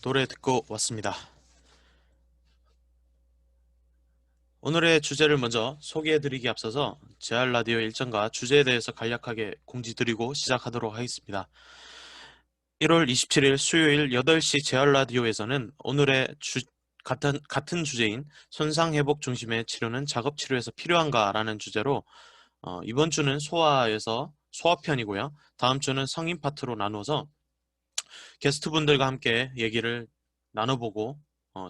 노래 듣고 왔습니다. 오늘의 주제를 먼저 소개해드리기 앞서서 재활 라디오 일정과 주제에 대해서 간략하게 공지드리고 시작하도록 하겠습니다. 1월 27일 수요일 8시 재활 라디오에서는 오늘의 같은 주제인 손상회복 중심의 치료는 작업치료에서 필요한가라는 주제로 이번 주는 소아에서 소아편이고요. 다음 주는 성인 파트로 나누어서 게스트분들과 함께 얘기를 나눠보고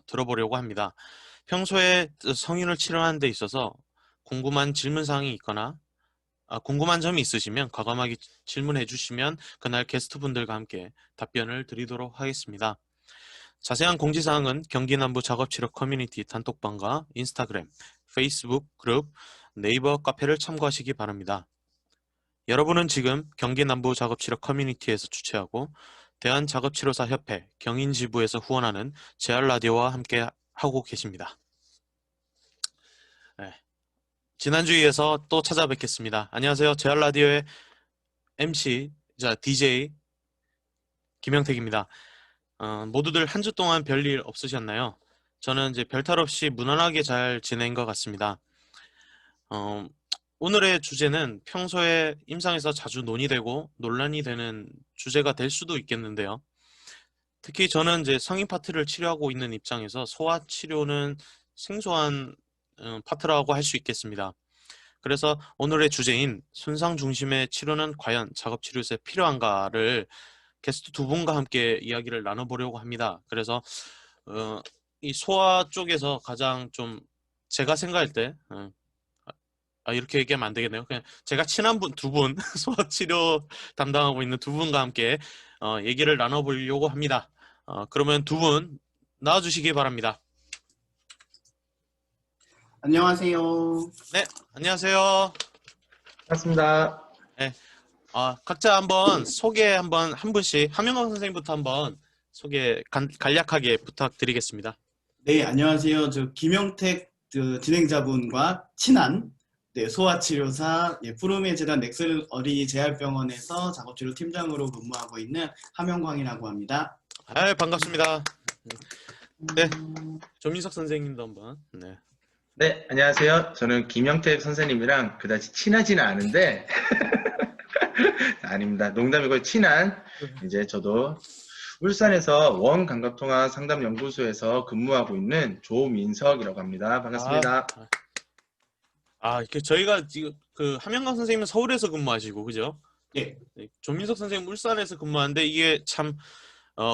들어보려고 합니다. 평소에 성인을 치료하는 데 있어서 궁금한 질문사항이 있거나 궁금한 점이 있으시면 과감하게 질문해 주시면 그날 게스트분들과 함께 답변을 드리도록 하겠습니다. 자세한 공지사항은 경기남부 작업치료 커뮤니티 단톡방과 인스타그램, 페이스북 그룹, 네이버 카페를 참고하시기 바랍니다. 여러분은 지금 경기남부 작업치료 커뮤니티에서 주최하고 대한작업치료사협회 경인지부에서 후원하는 재활라디오와 함께 하고 계십니다. 네. 지난주에서 또 찾아뵙겠습니다. 안녕하세요. 재활라디오의 MC, DJ 김영택입니다. 모두들 한 주 동안 별일 없으셨나요? 저는 이제 별탈 없이 무난하게 잘 지낸 것 같습니다. 오늘의 주제는 평소에 임상에서 자주 논의되고 논란이 되는 주제가 될 수도 있겠는데요. 특히 저는 이제 성인 파트를 치료하고 있는 입장에서 소아 치료는 생소한 파트라고 할 수 있겠습니다. 그래서 오늘의 주제인 손상 중심의 치료는 과연 작업치료에서 필요한가를 게스트 두 분과 함께 이야기를 나눠보려고 합니다. 그래서 이 소아 쪽에서 가장 좀 제가 생각할 때 이렇게 얘기하면 안 되겠네요. 그냥 제가 친한 두 분, 소아 치료 담당하고 있는 두 분과 함께 얘기를 나눠보려고 합니다. 그러면 두 분 나와주시기 바랍니다. 안녕하세요. 네, 안녕하세요. 반갑습니다. 네, 각자 한번 한 분씩 함영광 선생님부터 한번 소개 간략하게 부탁드리겠습니다. 네, 안녕하세요. 저 김영택 진행자분과 친한 소아치료사 푸르메 재단 넥슬 어린이 재활병원에서 작업치료 팀장으로 근무하고 있는 함영광이라고 합니다. 반갑습니다. 네, 조민석 선생님도 한번. 네. 네, 안녕하세요. 저는 김영택 선생님이랑 그다지 친하지는 않은데 아닙니다. 농담이고 친한 이제 저도 울산에서 원감각통합 상담연구소에서 근무하고 있는 조민석이라고 합니다. 반갑습니다. 저희가 지금 그 함영광 선생님은 서울에서 근무하시고 그죠? 네. 네, 조민석 선생님 울산에서 근무하는데 이게 참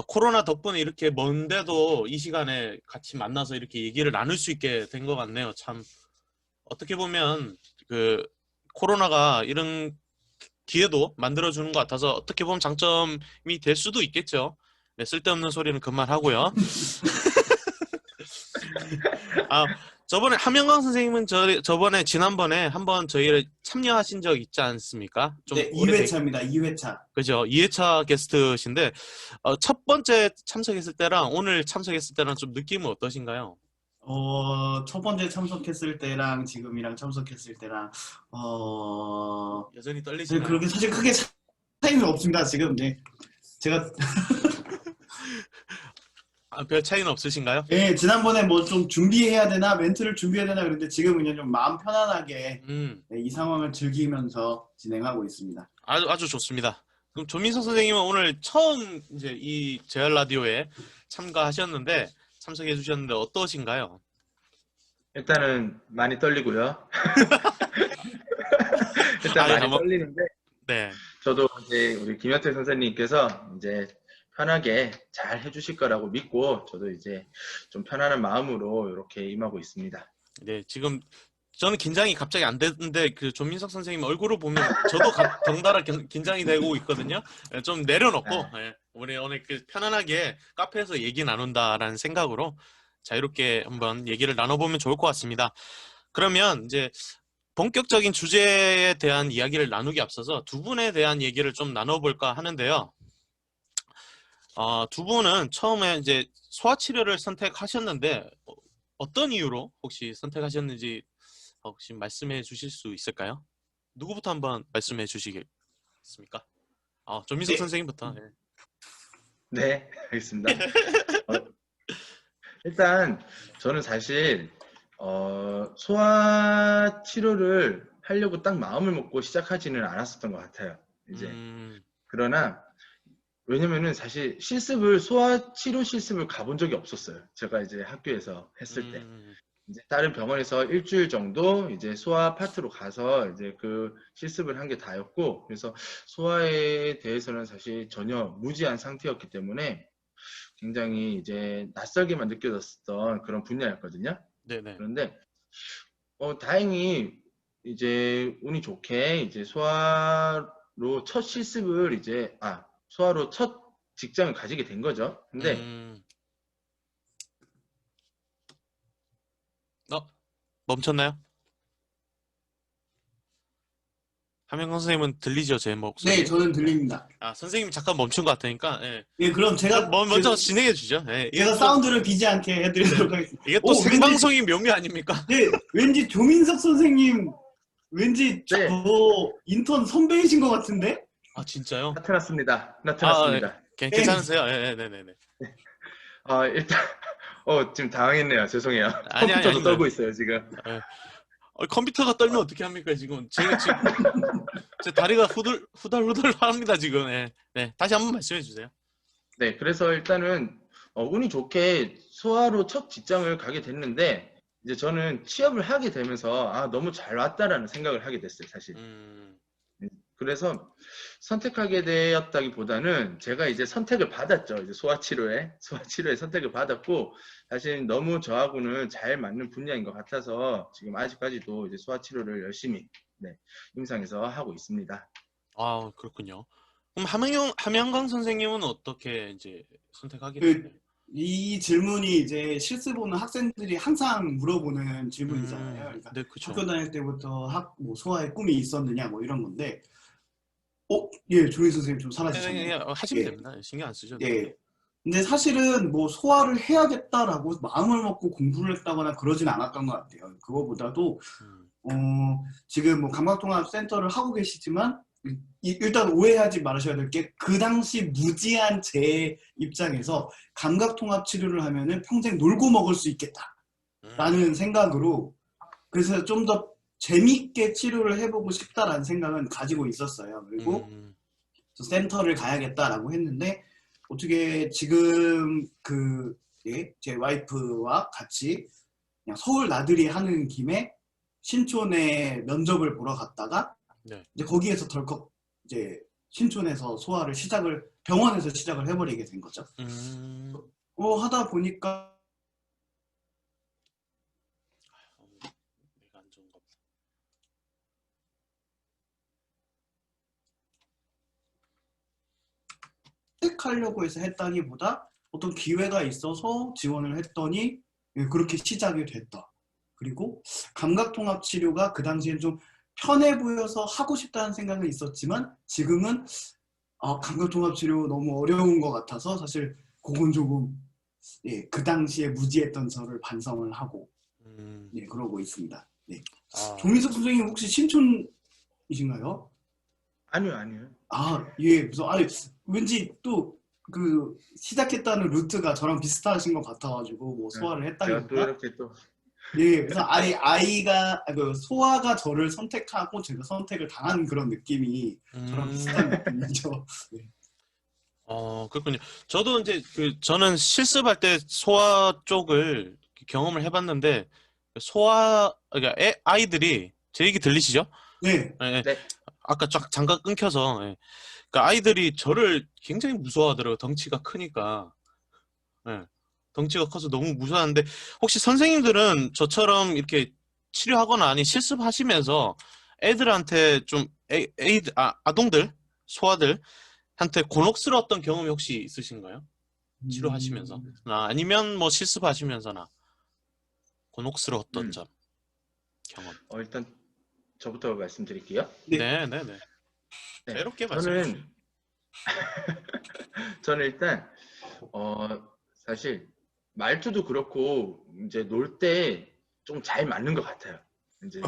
코로나 덕분에 이렇게 먼데도 이 시간에 같이 만나서 이렇게 얘기를 나눌 수 있게 된 것 같네요. 참 어떻게 보면 그 코로나가 이런 기회도 만들어주는 것 같아서 어떻게 보면 장점이 될 수도 있겠죠. 네, 쓸데없는 소리는 그만하고요. 저번에 함영광 선생님은 지난번에 한번 저희를 참여하신 적 있지 않습니까? 좀 네, 2회차입니다. 2회차. 그죠. 2회차 게스트신데 첫 번째 참석했을 때랑 오늘 참석했을 때랑 좀 느낌은 어떠신가요? 첫 번째 참석했을 때랑 지금이랑 참석했을 때랑 여전히 떨리시나요? 그렇게 사실 크게 차이는 없습니다. 지금 제가 별 차이는 없으신가요? 네, 지난번에 뭐 좀 준비해야 되나 멘트를 준비해야 되나 그런데 지금은 그냥 좀 마음 편안하게 이 상황을 즐기면서 진행하고 있습니다. 아주 좋습니다. 그럼 조민석 선생님은 오늘 처음 이제 이 재활 라디오에 참석해 주셨는데 어떠신가요? 일단은 많이 떨리고요. 일단 많이 떨리는데 네. 저도 이제 우리 김영택 선생님께서 이제 편하게 잘 해주실 거라고 믿고 저도 이제 좀 편안한 마음으로 이렇게 임하고 있습니다. 네, 지금 저는 긴장이 갑자기 안 되는데 그 조민석 선생님 얼굴을 보면 저도 덩달아 긴장이 되고 있거든요. 좀 내려놓고 우리 오늘 편안하게 카페에서 얘기 나눈다라는 생각으로 자유롭게 한번 얘기를 나눠보면 좋을 것 같습니다. 그러면 이제 본격적인 주제에 대한 이야기를 나누기 앞서서 두 분에 대한 얘기를 좀 나눠볼까 하는데요. 두 분은 처음에 이제 소아치료를 선택하셨는데 어떤 이유로 혹시 선택하셨는지 혹시 말씀해 주실 수 있을까요? 누구부터 한번 말씀해 주시겠습니까? 조민석 선생님부터. 네, 알겠습니다. 일단 저는 사실 소아 치료를 하려고 딱 마음을 먹고 시작하지는 않았었던 것 같아요. 이제 그러나 왜냐면은 사실 소아 치료 실습을 가본 적이 없었어요. 제가 이제 학교에서 했을 때. 이제 다른 병원에서 일주일 정도 이제 소아 파트로 가서 이제 그 실습을 한 게 다였고, 그래서 소아에 대해서는 사실 전혀 무지한 상태였기 때문에 굉장히 이제 낯설게만 느껴졌던 그런 분야였거든요. 네네. 그런데 다행히 이제 운이 좋게 이제 소아로 첫 실습을 소아로 첫 직장을 가지게 된 거죠. 근데 멈췄나요? 함영광 선생님은 들리죠, 제 목소리? 네, 저는 들립니다. 선생님이 잠깐 멈춘 것 같으니까, 예. 예, 그럼 먼저 진행해 주죠. 예, 제가 사운드를 비지 않게 해드리도록 하겠습니다. 이게 또 생방송이 묘미 아닙니까? 네, 왠지 조민석 선생님, 왠지 네. 저 인턴 선배이신 것 같은데? 진짜요? 나타났습니다. 괜찮으세요? 네네네. 일단, 지금 당황했네요. 죄송해요. 아니, 컴퓨터도 아닙니다. 떨고 있어요, 지금. 컴퓨터가 떨면 어떻게 합니까, 지금? 제가 지금, 제 다리가 후덜후덜 합니다, 지금. 네. 다시 한번 말씀해 주세요. 네, 그래서 일단은, 운이 좋게 소아로 첫 직장을 가게 됐는데, 이제 저는 취업을 하게 되면서, 너무 잘 왔다라는 생각을 하게 됐어요, 사실. 그래서 선택하게 되었다기보다는 제가 이제 선택을 받았죠. 이제 소아치료에 선택을 받았고, 사실 너무 저하고는 잘 맞는 분야인 것 같아서 지금 아직까지도 이제 소아치료를 열심히 임상에서 하고 있습니다. 그렇군요. 그럼 함영광 선생님은 어떻게 이제 선택하게 됐나요? 이 질문이 이제 실습 보는 학생들이 항상 물어보는 질문이잖아요. 그러니까 네, 그쵸. 학교 다닐 때부터 소아의 꿈이 있었느냐 뭐 이런 건데, 예, 조인 선생님 좀 사라지셨네요. 하시면 됩니다. 신경 안 쓰셔도 돼요. 예. 근데 사실은 뭐 소아를 해야겠다라고 마음을 먹고 공부를 했다거나 그러진 않았던 것 같아요. 그거보다도 지금 뭐 감각통합센터를 하고 계시지만 일단 오해하지 말으셔야 될 게 그 당시 무지한 제 입장에서 감각통합 치료를 하면은 평생 놀고 먹을 수 있겠다라는 생각으로, 그래서 좀 더 재밌게 치료를 해보고 싶다라는 생각은 가지고 있었어요. 그리고 센터를 가야겠다라고 했는데, 어떻게 지금 제 와이프와 같이 그냥 서울 나들이 하는 김에 신촌에 면접을 보러 갔다가 이제 거기에서 덜컥 이제 신촌에서 소아를 병원에서 시작을 해버리게 된 거죠. 하다 보니까 내가 안 좋은가 보다. 선택하려고 해서 했다기보다 어떤 기회가 있어서 지원을 했더니 그렇게 시작이 됐다. 그리고 감각통합 치료가 그 당시엔 좀 편해 보여서 하고 싶다는 생각은 있었지만, 지금은 감각통합 치료 너무 어려운 것 같아서 사실 그건 조금 그 당시에 무지했던 저를 반성을 하고 그러고 있습니다. 네. 조민석 선생님 혹시 신촌이신가요? 아니요. 예. 그래서 왠지 또 그 시작했다는 루트가 저랑 비슷하신 것 같아가지고 뭐 소화를 했다기보다. 제가 또 이렇게 또. 예. 그래서 소아가 저를 선택하고 제가 선택을 당한 그런 느낌이 저랑 비슷한 느낌이죠. 네. 그렇군요. 저도 이제 저는 실습할 때 소아 쪽을 경험을 해봤는데, 그러니까 아이들이, 제 얘기 들리시죠? 네. 네. 아까 잠깐 끊겨서. 그러니까 아이들이 저를 굉장히 무서워하더라고요. 덩치가 크니까. 덩치가 커서 너무 무서워하는데, 혹시 선생님들은 저처럼 이렇게 치료하거나 아니 실습하시면서 애들한테 좀 아동들, 소아들한테 곤혹스러웠던 경험이 혹시 있으신가요? 치료하시면서 아니면 뭐 실습하시면서나 곤혹스러웠던 점, 경험. 일단 저부터 말씀드릴게요. 네. 자유롭게 말씀해주세요. 저는 일단 사실 말투도 그렇고 이제 놀 때 좀 잘 맞는 것 같아요. 이제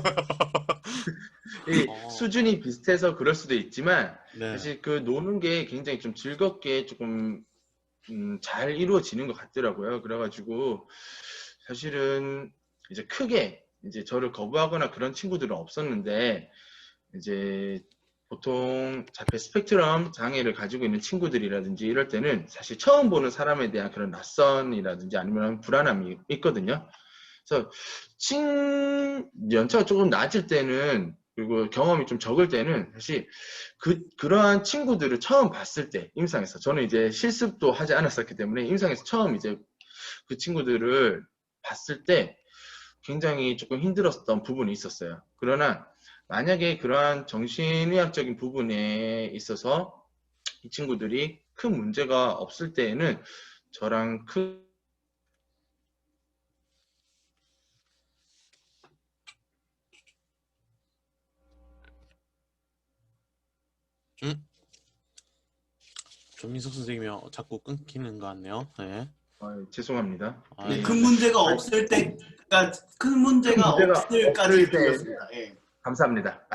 수준이 비슷해서 그럴 수도 있지만 사실 그 노는 게 굉장히 좀 즐겁게 조금 잘 이루어지는 것 같더라고요. 그래가지고 사실은 이제 크게 이제 저를 거부하거나 그런 친구들은 없었는데 이제 보통 자폐 스펙트럼 장애를 가지고 있는 친구들이라든지 이럴 때는 사실 처음 보는 사람에 대한 그런 낯선이라든지 아니면 불안함이 있거든요. 그래서 연차가 조금 낮을 때는 그리고 경험이 좀 적을 때는 사실 그러한 친구들을 처음 봤을 때 임상에서 저는 이제 실습도 하지 않았었기 때문에 임상에서 처음 이제 그 친구들을 봤을 때 굉장히 조금 힘들었던 부분이 있었어요. 그러나 만약에 그러한 정신의학적인 부분에 있어서 이 친구들이 큰 문제가 없을 때에는 저랑 음? 조민석 선생님이 자꾸 끊기는 것 같네요. 네. 죄송합니다. 아, 네, 예. 큰 문제가 없을 때, 그러니까 큰 문제가 없을까지 없을 때 들렸습니다. 예. 감사합니다.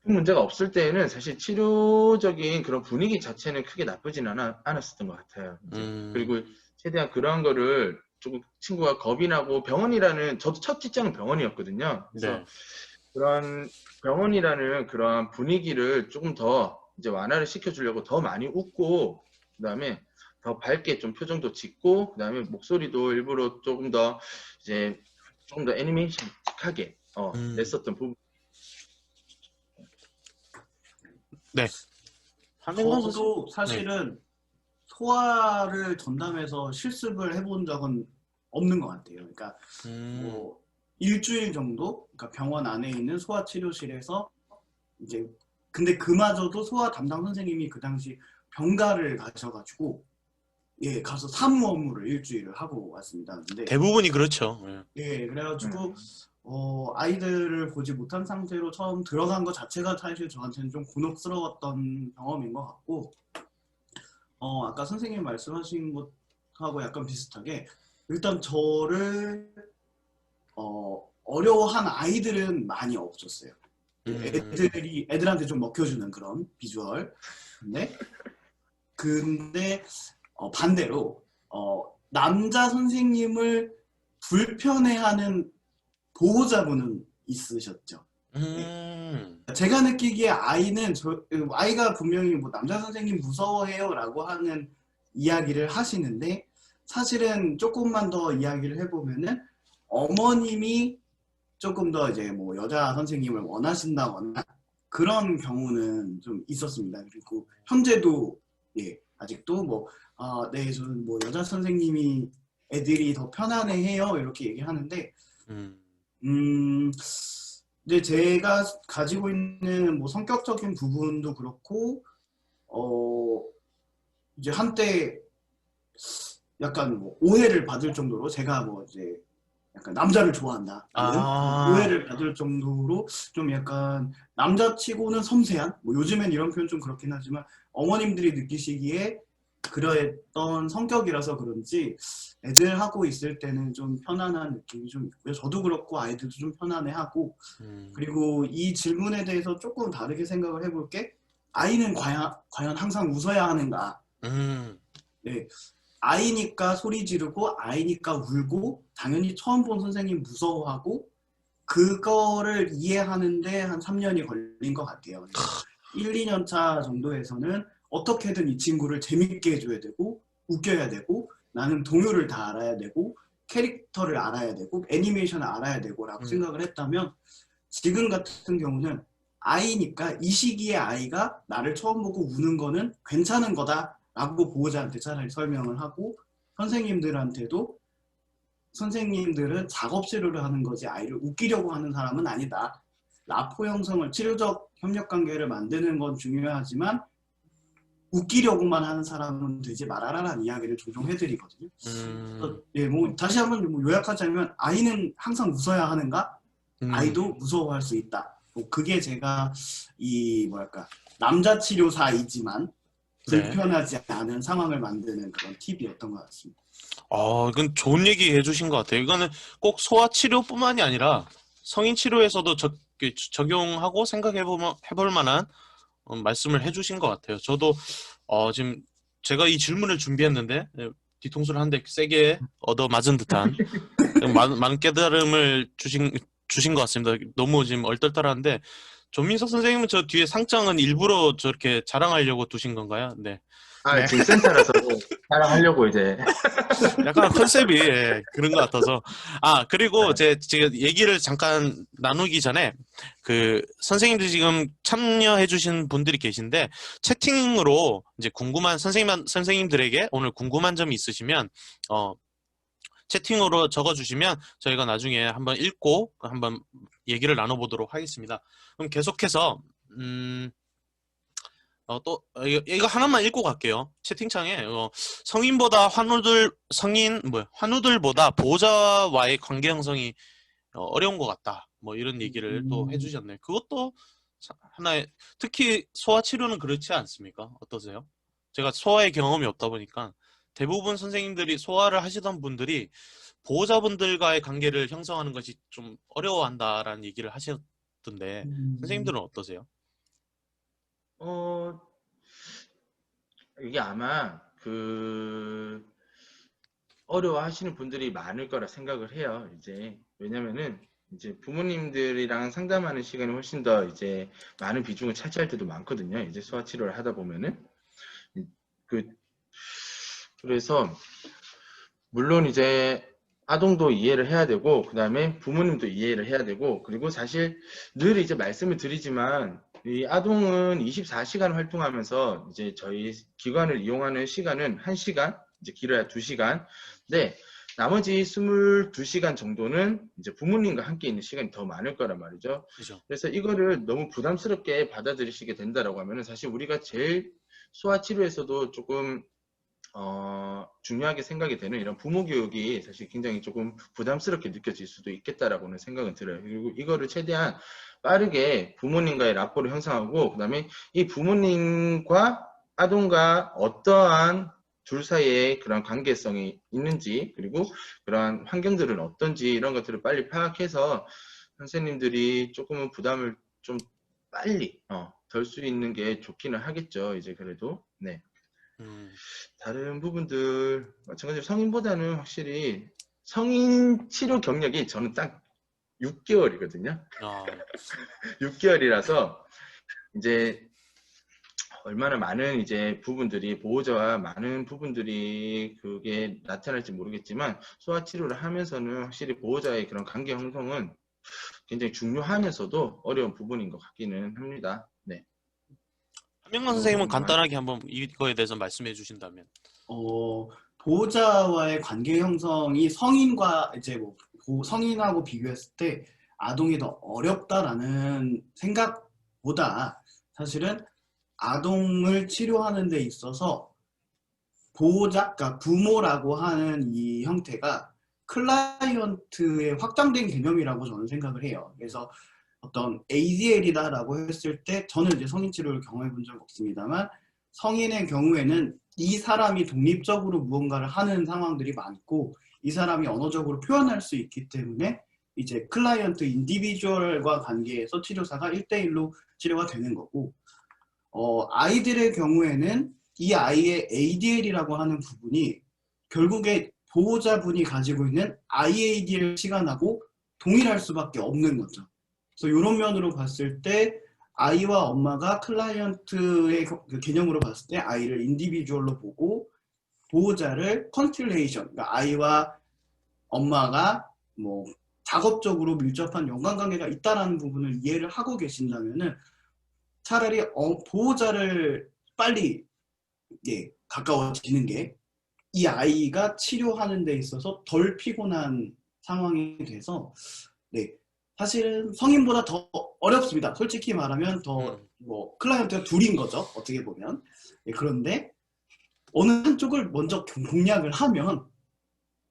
큰 문제가 없을 때에는 사실 치료적인 그런 분위기 자체는 크게 나쁘진 않았었던 것 같아요. 그리고 최대한 그러한 거를 조금 친구가 겁이 나고 병원이라는 저도 첫 직장은 병원이었거든요. 그래서 네. 그런 병원이라는 그러한 분위기를 조금 더 이제 완화를 시켜주려고 더 많이 웃고 그다음에 더 밝게 좀 표정도 짓고 그다음에 목소리도 일부러 조금 더 이제 조금 더 애니메이션틱하게 냈었던 부분. 네. 한민건 선수. 저도 사실은 소아를 전담해서 실습을 해본 적은 없는 것 같아요. 그러니까 뭐 일주일 정도, 그러니까 병원 안에 있는 소아 치료실에서 이제 근데 그마저도 소아 담당 선생님이 그 당시 병가를 가셔가지고 예 가서 사무 업무를 일주일을 하고 왔습니다. 근데 대부분이 그렇죠. 예 그래가지고 아이들을 보지 못한 상태로 처음 들어간 것 자체가 사실 저한테는 좀 곤혹스러웠던 경험인 것 같고 아까 선생님 말씀하신 것하고 약간 비슷하게 일단 저를 어려워한 아이들은 많이 없었어요. 애들한테 좀 먹혀주는 그런 비주얼. 근데 반대로 남자 선생님을 불편해하는 보호자분은 있으셨죠. 제가 느끼기에 아이가 분명히 뭐 남자 선생님 무서워해요라고 하는 이야기를 하시는데 사실은 조금만 더 이야기를 해보면은 어머님이 조금 더 이제 뭐 여자 선생님을 원하신다거나 그런 경우는 좀 있었습니다. 그리고 현재도 예 아직도 네 저는 뭐 여자 선생님이 애들이 더 편안해해요 이렇게 얘기하는데 이제 제가 가지고 있는 뭐 성격적인 부분도 그렇고 이제 한때 약간 뭐 오해를 받을 정도로 제가 뭐 이제 약간 남자를 좋아한다 오해를 받을 정도로 좀 약간 남자치고는 섬세한 뭐 요즘엔 이런 표현 좀 그렇긴 하지만 어머님들이 느끼시기에 그랬던 성격이라서 그런지 애들하고 있을 때는 좀 편안한 느낌이 좀 있고요. 저도 그렇고 아이들도 좀 편안해하고 그리고 이 질문에 대해서 조금 다르게 생각을 해볼 게 아이는 과연 항상 웃어야 하는가. 네, 아이니까 소리 지르고 아이니까 울고 당연히 처음 본 선생님 무서워하고 그거를 이해하는데 한 3년이 걸린 것 같아요. 1, 2년 차 정도에서는 어떻게든 이 친구를 재밌게 해줘야 되고 웃겨야 되고 나는 동요를 다 알아야 되고 캐릭터를 알아야 되고 애니메이션을 알아야 되고 라고 생각을 했다면 지금 같은 경우는 아이니까 이 시기에 아이가 나를 처음 보고 우는 거는 괜찮은 거다 라고 보호자한테 차라리 설명을 하고 선생님들한테도 선생님들은 작업실을 하는 거지 아이를 웃기려고 하는 사람은 아니다. 라포 형성을 치료적 협력관계를 만드는 건 중요하지만 웃기려고만 하는 사람은 되지 말아라라는 이야기를 종종 해드리거든요. 예, 뭐 다시 한번 뭐 요약하자면 아이는 항상 웃어야 하는가? 아이도 무서워할 수 있다. 뭐 그게 제가 이 뭐랄까 남자 치료사이지만 불편하지 않은 상황을 만드는 그런 팁이었던 것 같습니다. 이건 좋은 얘기 해주신 것 같아요. 이거는 꼭 소아 치료뿐만이 아니라 성인 치료에서도 적용하고 해볼 만한 말씀을 해주신 것 같아요. 저도 지금 제가 이 질문을 준비했는데 뒤통수를 한 대 세게 얻어 맞은 듯한 많은 깨달음을 주신 것 같습니다. 너무 지금 얼떨떨한데 조민석 선생님은 저 뒤에 상장은 일부러 저렇게 자랑하려고 두신 건가요? 네. 아, 지금 센터라서 따라하려고 이제. 약간 컨셉이 예, 그런 것 같아서. 아, 그리고 제가 얘기를 잠깐 나누기 전에 그 선생님들 지금 참여해 주신 분들이 계신데 채팅으로 이제 궁금한 선생님들에게 오늘 궁금한 점이 있으시면 채팅으로 적어주시면 저희가 나중에 한번 읽고 한번 얘기를 나눠보도록 하겠습니다. 그럼 계속해서 이거 하나만 읽고 갈게요. 채팅창에 환우들보다 보호자와의 관계 형성이 어려운 것 같다. 뭐 이런 얘기를 또 해주셨네요. 그것도 하나의 특히 소아 치료는 그렇지 않습니까? 어떠세요? 제가 소아의 경험이 없다 보니까 대부분 선생님들이 소아를 하시던 분들이 보호자분들과의 관계를 형성하는 것이 좀 어려워한다라는 얘기를 하셨던데 선생님들은 어떠세요? 이게 아마 어려워하시는 분들이 많을 거라 생각을 해요. 이제 왜냐면은 이제 부모님들이랑 상담하는 시간이 훨씬 더 이제 많은 비중을 차지할 때도 많거든요. 이제 소아 치료를 하다 보면은 그래서 물론 이제 아동도 이해를 해야 되고 그 다음에 부모님도 이해를 해야 되고 그리고 사실 늘 이제 말씀을 드리지만 이 아동은 24시간 활동하면서 이제 저희 기관을 이용하는 시간은 1시간, 이제 길어야 2시간. 근데 나머지 22시간 정도는 이제 부모님과 함께 있는 시간이 더 많을 거란 말이죠. 그죠. 그래서 이거를 너무 부담스럽게 받아들이시게 된다라고 하면은 사실 우리가 제일 소아 치료에서도 조금 중요하게 생각이 되는 이런 부모 교육이 사실 굉장히 조금 부담스럽게 느껴질 수도 있겠다라고는 생각은 들어요. 그리고 이거를 최대한 빠르게 부모님과의 라포를 형성하고, 그 다음에 이 부모님과 아동과 어떠한 둘 사이에 그런 관계성이 있는지, 그리고 그러한 환경들은 어떤지 이런 것들을 빨리 파악해서 선생님들이 조금은 부담을 좀 빨리 덜 수 있는 게 좋기는 하겠죠. 이제 그래도 네. 다른 부분들 마찬가지로 성인보다는 확실히 성인 치료 경력이 저는 딱 6개월이거든요. 6개월이라서 이제 얼마나 많은 이제 부분들이 보호자와 많은 부분들이 그게 나타날지 모르겠지만 소아 치료를 하면서는 확실히 보호자의 그런 관계 형성은 굉장히 중요하면서도 어려운 부분인 것 같기는 합니다. 네. 한명만 선생님은 간단하게 한번 이거에 대해서 말씀해 주신다면. 보호자와의 관계 형성이 성인과 이제 뭐 성인하고 비교했을 때 아동이 더 어렵다라는 생각보다 사실은 아동을 치료하는 데 있어서 보호자, 그러니까 부모라고 하는 이 형태가 클라이언트의 확장된 개념이라고 저는 생각을 해요. 그래서 어떤 ADL이다라고 했을 때 저는 이제 성인 치료를 경험해 본 적 없습니다만 성인의 경우에는 이 사람이 독립적으로 무언가를 하는 상황들이 많고 이 사람이 언어적으로 표현할 수 있기 때문에 이제 클라이언트 인디비주얼과 관계에서 치료사가 1대1로 치료가 되는 거고 아이들의 경우에는 이 아이의 ADL이라고 하는 부분이 결국에 보호자분이 가지고 있는 IADL 시간하고 동일할 수밖에 없는 거죠. 그래서 이런 면으로 봤을 때 아이와 엄마가 클라이언트의 개념으로 봤을 때 아이를 인디비주얼로 보고 보호자를 컨스텔레이션, 그러니까 아이와 엄마가 뭐 작업적으로 밀접한 연관관계가 있다라는 부분을 이해를 하고 계신다면은 차라리 보호자를 빨리 가까워지는 게 이 아이가 치료하는 데 있어서 덜 피곤한 상황이 돼서 네. 사실은 성인보다 더 어렵습니다. 솔직히 말하면 더 뭐 클라이언트가 둘인 거죠. 어떻게 보면. 네, 그런데 어느 한쪽을 먼저 공략을 하면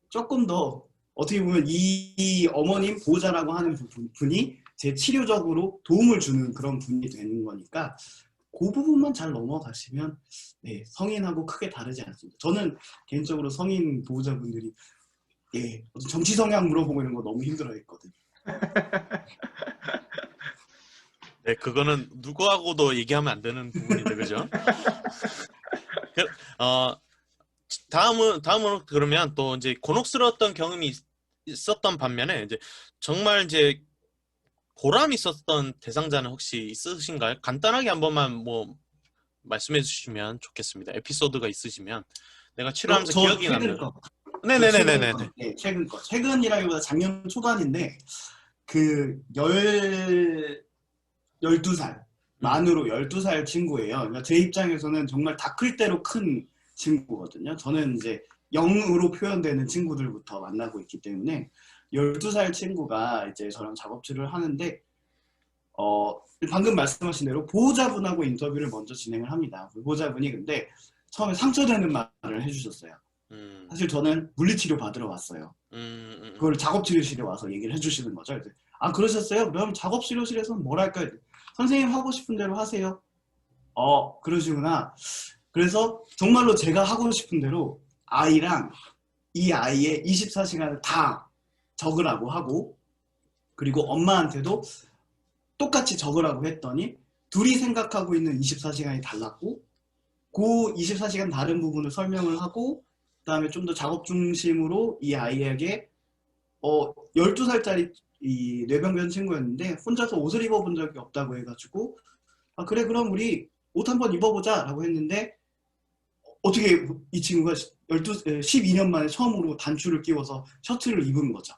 조금 더 어떻게 보면 이 어머님 보호자라고 하는 분이 제 치료적으로 도움을 주는 그런 분이 되는 거니까 그 부분만 잘 넘어가시면 네, 성인하고 크게 다르지 않습니다. 저는 개인적으로 성인 보호자분들이 정치 성향 물어보고 이런 거 너무 힘들어했거든요. 네, 그거는 누구하고도 얘기하면 안 되는 부분인데, 그죠? 어, 다음으로 그러면 또 이제 곤혹스러웠던 경험이 있었던 반면에 이제 정말 이제 보람 있었던 대상자는 혹시 있으신가요? 간단하게 한 번만 뭐 말씀해 주시면 좋겠습니다. 에피소드가 있으시면 내가 치료하면서 저 기억이 최근 남는. 거. 저 최근 거. 네네네네네. 네, 최근 거. 최근이라기보다 작년 초반인데 그 12살 만으로 12살 친구예요. 그러니까 제 입장에서는 정말 다 클 대로 큰 친구거든요. 저는 이제 0으로 표현되는 친구들부터 만나고 있기 때문에 12살 친구가 이제 저랑 작업치를 하는데 방금 말씀하신 대로 보호자분하고 인터뷰를 먼저 진행을 합니다. 그 보호자분이 근데 처음에 상처되는 말을 해주셨어요. 사실 저는 물리치료 받으러 왔어요. 그걸 작업치료실에 와서 얘기를 해주시는 거죠. 그래서, 아 그러셨어요? 그럼 작업치료실에서는 뭘 할까요? 선생님 하고 싶은 대로 하세요. 그러시구나. 그래서 정말로 제가 하고 싶은 대로 아이랑 이 아이의 24시간을 다 적으라고 하고 그리고 엄마한테도 똑같이 적으라고 했더니 둘이 생각하고 있는 24시간이 달랐고 그 24시간 다른 부분을 설명을 하고 그다음에 좀 더 작업 중심으로 이 아이에게 12살짜리 이 뇌병변 친구였는데 혼자서 옷을 입어본 적이 없다고 해가지고 아 그래 그럼 우리 옷 한번 입어보자 라고 했는데 어떻게 이 친구가 12년 만에 처음으로 단추를 끼워서 셔츠를 입은 거죠.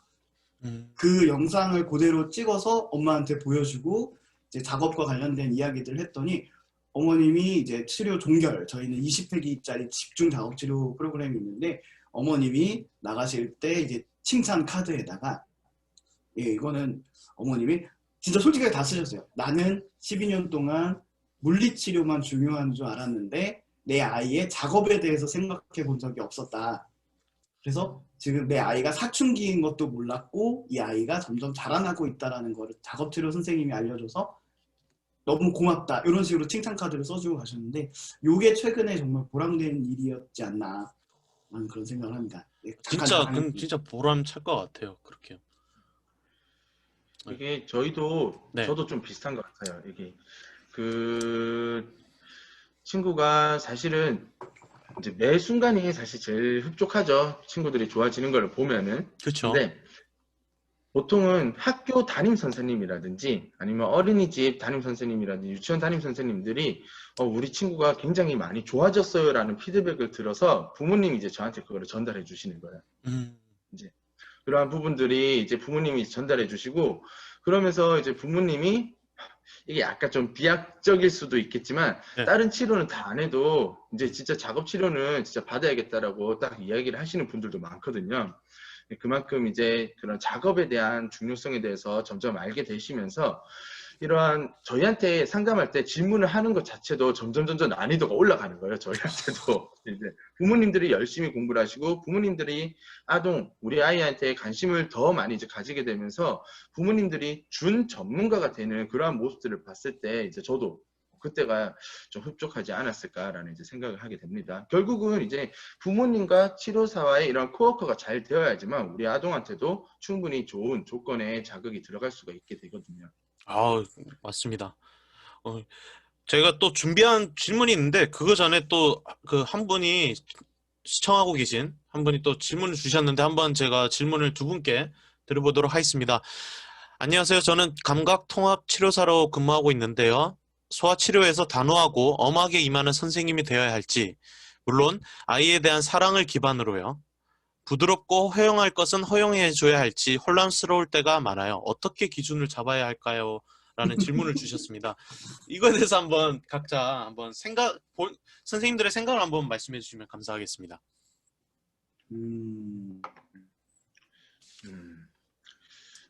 그 영상을 그대로 찍어서 엄마한테 보여주고 이제 작업과 관련된 이야기들을 했더니 어머님이 이제 치료 종결, 저희는 20회기짜리 집중 작업 치료 프로그램이 있는데 어머님이 나가실 때 이제 칭찬 카드에다가 예, 이거는 어머님이 진짜 솔직하게 다 쓰셨어요. 나는 12년 동안 물리치료만 중요한 줄 알았는데 내 아이의 작업에 대해서 생각해 본 적이 없었다. 그래서 지금 내 아이가 사춘기인 것도 몰랐고 이 아이가 점점 자라나고 있다는 거를 작업치료 선생님이 알려줘서 너무 고맙다 이런 식으로 칭찬 카드를 써주고 가셨는데 이게 최근에 정말 보람된 일이었지 않나 하는 그런 생각을 합니다. 네, 진짜 보람 찰 것 같아요. 그렇게. 이게 저도 네. 좀 비슷한 것 같아요. 이게 그 친구가 사실은 이제 매 순간이 사실 제일 흡족하죠. 친구들이 좋아지는 걸 보면은. 그렇죠. 근데 보통은 학교 담임 선생님이라든지 아니면 어린이집 담임 선생님이라든지 유치원 담임 선생님들이 우리 친구가 굉장히 많이 좋아졌어요 라는 피드백을 들어서 부모님이 이제 저한테 그거를 전달해 주시는 거예요. 이제 그러한 부분들이 이제 부모님이 전달해 주시고 그러면서 이제 부모님이 이게 약간 좀 비약적일 수도 있겠지만 네. 다른 치료는 다 안 해도 이제 진짜 작업 치료는 진짜 받아야겠다라고 딱 이야기를 하시는 분들도 많거든요. 그만큼 이제 그런 작업에 대한 중요성에 대해서 점점 알게 되시면서 이러한 저희한테 상담할 때 질문을 하는 것 자체도 점점 난이도가 올라가는 거예요. 저희한테도 이제 부모님들이 열심히 공부를 하시고 부모님들이 우리 아이한테 관심을 더 많이 이제 가지게 되면서 부모님들이 준 전문가가 되는 그러한 모습들을 봤을 때 이제 저도 그때가 좀 흡족하지 않았을까라는 이제 생각을 하게 됩니다. 결국은 이제 부모님과 치료사와의 이런 코워커가 잘 되어야지만 우리 아동한테도 충분히 좋은 조건의 자극이 들어갈 수가 있게 되거든요. 맞습니다. 제가 또 준비한 질문이 있는데 그거 전에 또 그 한 분이 시청하고 계신 한 분이 또 질문을 주셨는데 한번 제가 질문을 두 분께 드려보도록 하겠습니다. 안녕하세요. 저는 감각통합치료사로 근무하고 있는데요. 소아치료에서 단호하고 엄하게 임하는 선생님이 되어야 할지, 물론 아이에 대한 사랑을 기반으로요. 부드럽고 허용할 것은 허용해줘야 할지 혼란스러울 때가 많아요. 어떻게 기준을 잡아야 할까요? 라는 질문을 주셨습니다. 이거에 대해서 한번 각자 한번 선생님들의 생각을 한번 말씀해 주시면 감사하겠습니다.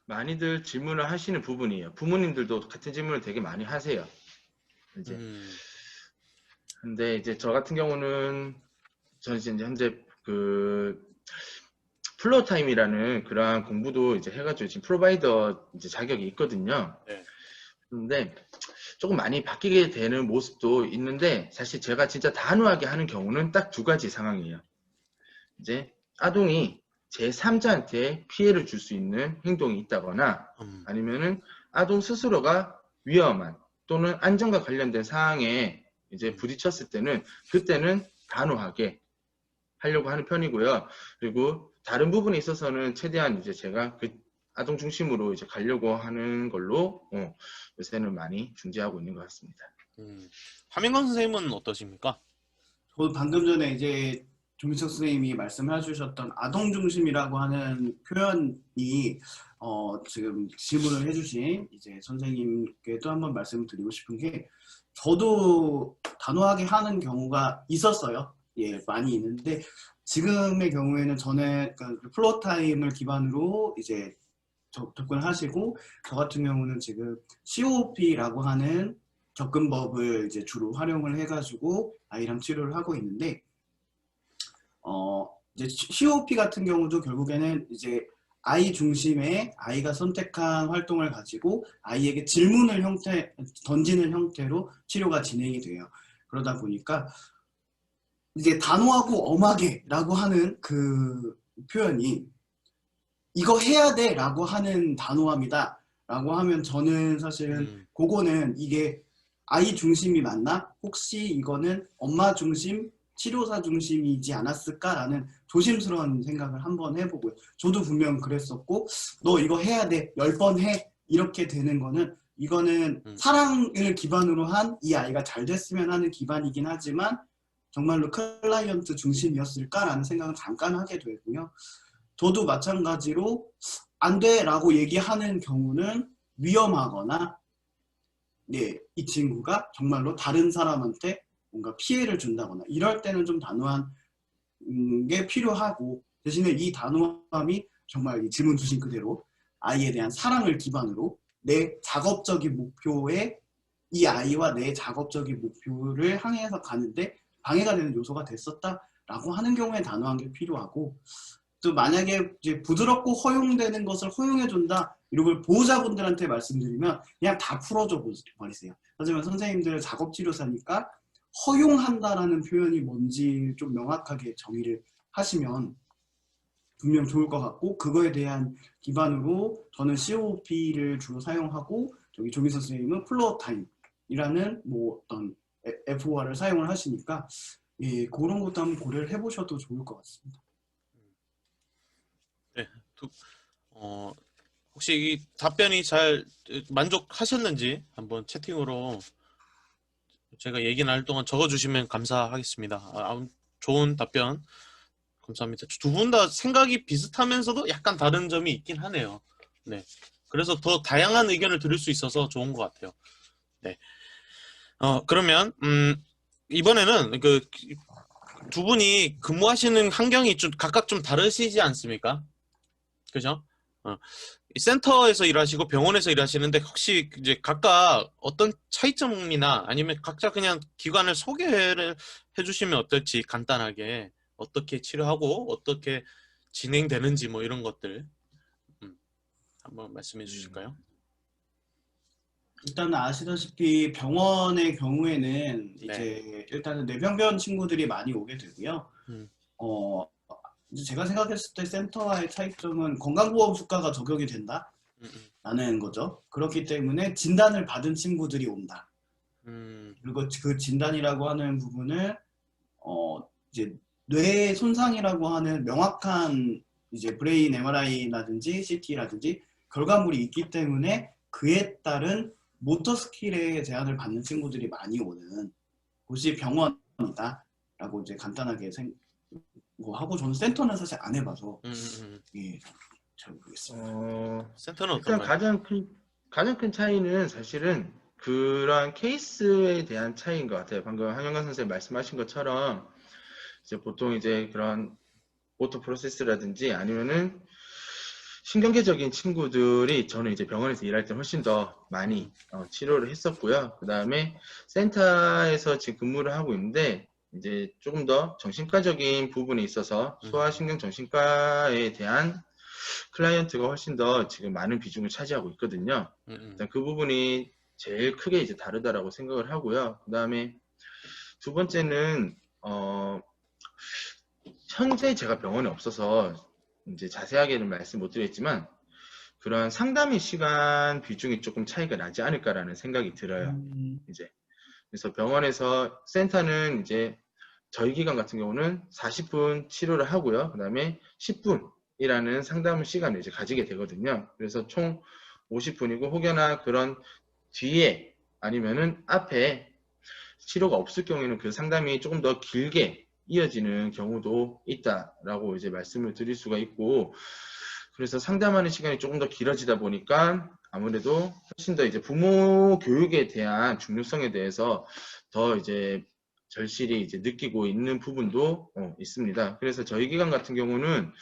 많이들 질문을 하시는 부분이에요. 부모님들도 같은 질문을 되게 많이 하세요. 이제 근데 이제 저 같은 경우는 저는 이제 현재 그 플로어 타임이라는 그러한 공부도 이제 해가지고 지금 프로바이더 이제 자격이 있거든요. 네. 근데 조금 많이 바뀌게 되는 모습도 있는데 사실 제가 진짜 단호하게 하는 경우는 딱 두 가지 상황이에요. 이제 아동이 제3자한테 피해를 줄 수 있는 행동이 있다거나 아니면은 아동 스스로가 위험한 또는 안전과 관련된 상황에 이제 부딪혔을 때는 그때는 단호하게 하려고 하는 편이고요. 그리고 다른 부분에 있어서는 최대한 이제 제가 그 아동 중심으로 이제 가려고 하는 걸로 요새는 많이 중지하고 있는 것 같습니다. 하민건 선생님은 어떠십니까? 저도 방금 전에 이제 조민석 선생님이 말씀해 주셨던 아동 중심이라고 하는 표현이 지금 질문을 해주신 이제 선생님께도 한번 말씀을 드리고 싶은 게, 저도 단호하게 하는 경우가 있었어요. 예, 많이 있는데 지금의 경우에는 저는 그러니까 플로어 타임을 기반으로 이제 접근을 하시고, 저 같은 경우는 지금 COP라고 하는 접근법을 이제 주로 활용을 해가지고 아이랑 치료를 하고 있는데, 이제 COP 같은 경우도 결국에는 이제 아이 중심의 아이가 선택한 활동을 가지고 아이에게 질문을 던지는 형태로 치료가 진행이 돼요. 그러다 보니까 이제 단호하고 엄하게라고 하는 그 표현이 이거 해야 돼 라고 하는 단호함이다 라고 하면, 저는 사실은 그거는 이게 아이 중심이 맞나? 혹시 이거는 엄마 중심, 치료사 중심이지 않았을까라는 조심스러운 생각을 한번 해보고요. 저도 분명 그랬었고, 너 이거 해야 돼, 10번 해, 이렇게 되는 거는, 이거는 사랑을 기반으로 한 이 아이가 잘 됐으면 하는 기반이긴 하지만 정말로 클라이언트 중심이었을까라는 생각을 잠깐 하게 되고요. 저도 마찬가지로 안 돼 라고 얘기하는 경우는 위험하거나, 네, 이 친구가 정말로 다른 사람한테 뭔가 피해를 준다거나 이럴 때는 좀 단호한 게 필요하고, 대신에 이 단호함이 정말 이 질문 주신 그대로 아이에 대한 사랑을 기반으로 내 작업적인 목표에, 이 아이와 내 작업적인 목표를 향해서 가는데 방해가 되는 요소가 됐었다라고 하는 경우에 단호한 게 필요하고, 또 만약에 이제 부드럽고 허용되는 것을 허용해준다, 이걸 보호자분들한테 말씀드리면 그냥 다 풀어줘 버리세요. 하지만 선생님들 작업치료사니까 허용한다라는 표현이 뭔지 좀 명확하게 정의를 하시면 분명 좋을 것 같고, 그거에 대한 기반으로 저는 COP를 주로 사용하고, 저기 조민석 선생님은 플로어 타임이라는 뭐 어떤 FOR을 사용을 하시니까, 예, 그런 것도 한번 고려를 해보셔도 좋을 것 같습니다. 네, 혹시 이 답변이 잘 만족하셨는지 한번 채팅으로 제가 얘기 나눌 동안 적어주시면 감사하겠습니다. 좋은 답변 감사합니다. 두 분 다 생각이 비슷하면서도 약간 다른 점이 있긴 하네요. 네, 그래서 더 다양한 의견을 들을 수 있어서 좋은 것 같아요. 네, 그러면 이번에는 그 두 분이 근무하시는 환경이 좀 각각 좀 다르시지 않습니까? 그죠? 센터에서 일하시고 병원에서 일하시는데, 혹시 이제 각각 어떤 차이점이나 아니면 각자 그냥 기관을 소개를 해주시면 어떨지, 간단하게 어떻게 치료하고 어떻게 진행되는지 뭐 이런 것들 한번 말씀해 주실까요? 일단은 아시다시피 병원의 경우에는 네. 이제 일단은 뇌병변 친구들이 많이 오게 되고요. 이제 제가 생각했을 때 센터와의 차이점은 건강보험 수가가 적용이 된다라는 거죠. 그렇기 때문에 진단을 받은 친구들이 온다. 그리고 그 진단이라고 하는 부분을 이제 뇌 손상이라고 하는 명확한 이제 브레인 MRI라든지 CT라든지 결과물이 있기 때문에 그에 따른 모터 스킬에 제한을 받는 친구들이 많이 오는 곳이 병원이다라고 이제 간단하게 하고, 저는 센터는 사실 안 해봐서 예, 잘 모르겠습니다. 센터는 일단 어떤가요? 가장 큰 차이는 사실은 그러한 케이스에 대한 차이인 것 같아요. 방금 한영관 선생님 말씀하신 것처럼 이제 보통 이제 그런 오토 프로세스라든지 아니면은 신경계적인 친구들이 저는 이제 병원에서 일할 때 훨씬 더 많이 치료를 했었고요. 그 다음에 센터에서 지금 근무를 하고 있는데, 이제 조금 더 정신과적인 부분에 있어서 소아신경정신과에 대한 클라이언트가 훨씬 더 지금 많은 비중을 차지하고 있거든요. 일단 그 부분이 제일 크게 이제 다르다라고 생각을 하고요. 그 다음에 두 번째는 현재 제가 병원에 없어서 이제 자세하게는 말씀 못 드렸지만, 그런 상담의 시간 비중이 조금 차이가 나지 않을까라는 생각이 들어요. 이제 그래서 병원에서 센터는 이제 저희 기관 같은 경우는 40분 치료를 하고요. 그 다음에 10분이라는 상담 시간을 이제 가지게 되거든요. 그래서 총 50분이고 혹여나 그런 뒤에 아니면은 앞에 치료가 없을 경우에는 그 상담이 조금 더 길게 이어지는 경우도 있다라고 이제 말씀을 드릴 수가 있고, 그래서 상담하는 시간이 조금 더 길어지다 보니까 아무래도 훨씬 더 이제 부모 교육에 대한 중요성에 대해서 더 이제 절실히 이제 느끼고 있는 부분도 있습니다. 그래서 저희 기관 같은 경우는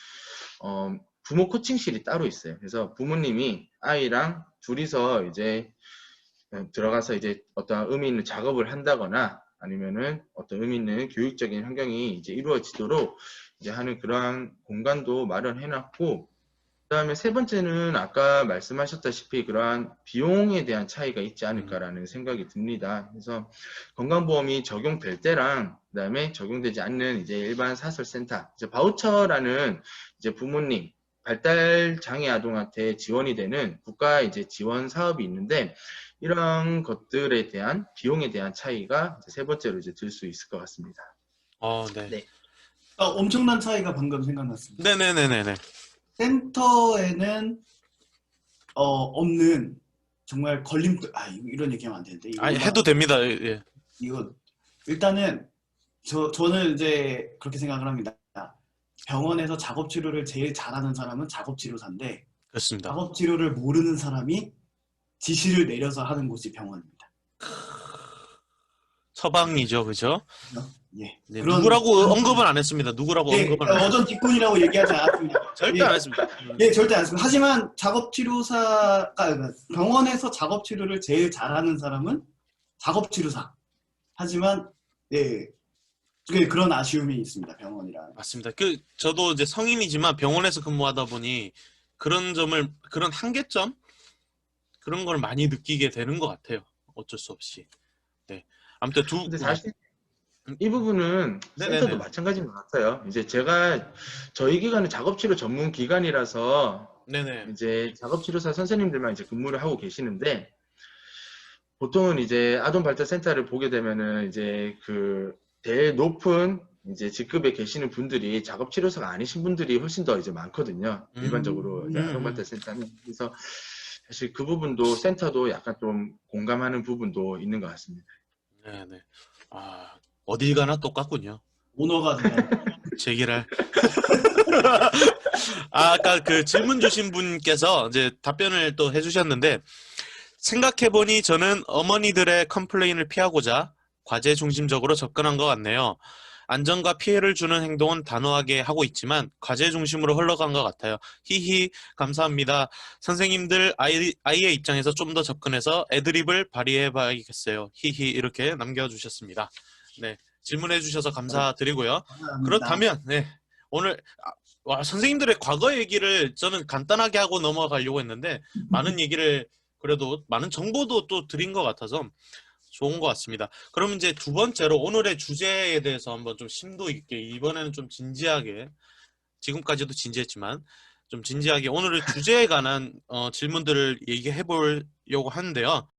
부모 코칭실이 따로 있어요. 그래서 부모님이 아이랑 둘이서 이제 들어가서 이제 어떤 의미 있는 작업을 한다거나 아니면은 어떤 의미 있는 교육적인 환경이 이제 이루어지도록 이제 하는 그러한 공간도 마련해 놨고, 그 다음에 세 번째는 아까 말씀하셨다시피 그러한 비용에 대한 차이가 있지 않을까라는 생각이 듭니다. 그래서 건강보험이 적용될 때랑 그 다음에 적용되지 않는 이제 일반 사설센터, 이제 바우처라는 이제 부모님 발달장애 아동한테 지원이 되는 국가 이제 지원 사업이 있는데, 이런 것들에 대한 비용에 대한 차이가 이제 세 번째로 이제 들 수 있을 것 같습니다. 네. 네. 엄청난 차이가 방금 생각났습니다. 네네네네네. 센터에는 없는 정말 걸림돌, 이런 얘기하면 안 되는데. 아니, 해도 됩니다. 예. 이거 일단은 저는 이제 그렇게 생각을 합니다. 병원에서 작업치료를 제일 잘하는 사람은 작업치료사인데, 그렇습니다. 작업치료를 모르는 사람이 지시를 내려서 하는 곳이 병원입니다. 처방이죠, 그죠? 예. 네, 누구라고 언급은 안 했습니다. 누구라고 예, 언급은 안 했습니다. 어전 뒷분이라고 얘기하지 않았습니다. 절대 예, 안 했습니다. 예, 절대 안 했습니다. 하지만 작업치료사가 병원에서 작업치료를 제일 잘하는 사람은 작업치료사. 하지만 예, 그런 아쉬움이 있습니다. 병원이랑. 맞습니다. 저도 이제 성인이지만 병원에서 근무하다 보니 그런 한계점? 그런 걸 많이 느끼게 되는 것 같아요. 어쩔 수 없이. 네. 아무튼 근데 사실 이 부분은 네네네. 센터도 마찬가지인 것 같아요. 이제 저희 기관은 작업치료 전문 기관이라서 네네. 이제 작업치료사 선생님들만 이제 근무를 하고 계시는데, 보통은 이제 아동발달센터를 보게 되면은 이제 그 제일 높은 이제 직급에 계시는 분들이 작업치료사가 아니신 분들이 훨씬 더 이제 많거든요. 일반적으로 이제 아동발달센터는. 그래서 사실 그 부분도 센터도 약간 좀 공감하는 부분도 있는 것 같습니다. 네네. 어딜 가나 똑같군요. 오너가 돼요. 제기랄. 아까 그 질문 주신 분께서 이제 답변을 또 해주셨는데, 생각해보니 저는 어머니들의 컴플레인을 피하고자 과제 중심적으로 접근한 것 같네요. 안전과 피해를 주는 행동은 단호하게 하고 있지만 과제 중심으로 흘러간 것 같아요. 히히, 감사합니다. 선생님들 아이의 입장에서 좀 더 접근해서 애드립을 발휘해봐야겠어요. 히히, 이렇게 남겨주셨습니다. 네, 질문해 주셔서 감사드리고요. 그렇다면 네, 오늘 선생님들의 과거 얘기를 저는 간단하게 하고 넘어가려고 했는데 많은 얘기를, 그래도 많은 정보도 또 드린 것 같아서 좋은 것 같습니다. 그럼 이제 두 번째로 오늘의 주제에 대해서 한번 좀 심도 있게, 이번에는 좀 진지하게, 지금까지도 진지했지만 좀 진지하게 오늘의 주제에 관한 질문들을 얘기해 보려고 하는데요.